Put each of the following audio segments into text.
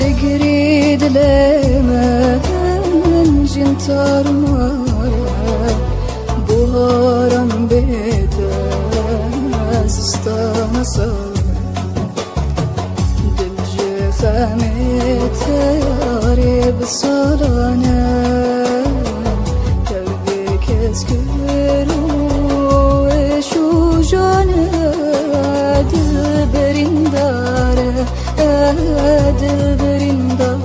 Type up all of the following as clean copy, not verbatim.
تجري دلما من جنتار مارا بوهارم بيتا زستا مسار دل خمت ياري بالصالانة تربيك اسكرو شو جانا دل برندارة دل برندارة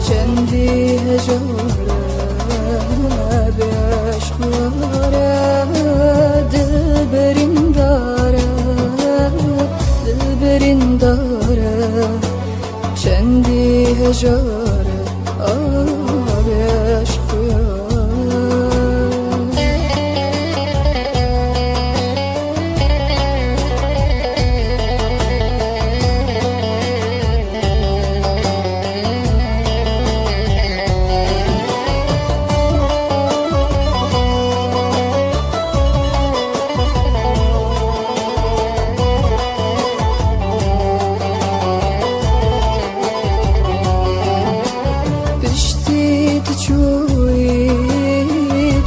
چندی هجارة بعشقارة دل برندارة دل برندارة چندی هجارة بعشقارة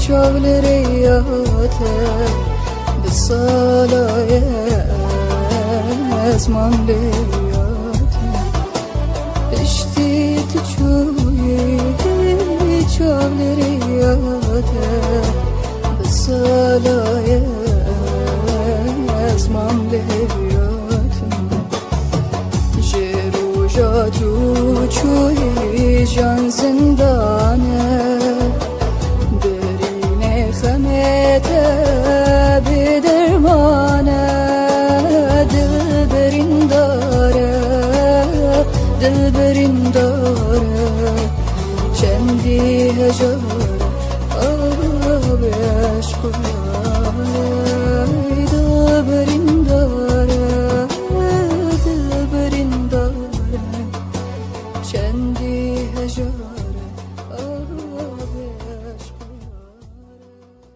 شغل رياته بالصلاة أزمان لياته اشتيت شوي شغل رياته بالصلاة أزمان لياته جرو جاتو شوي جان زندانه بدرمانه دل برنداره دل برنداره چندی هجار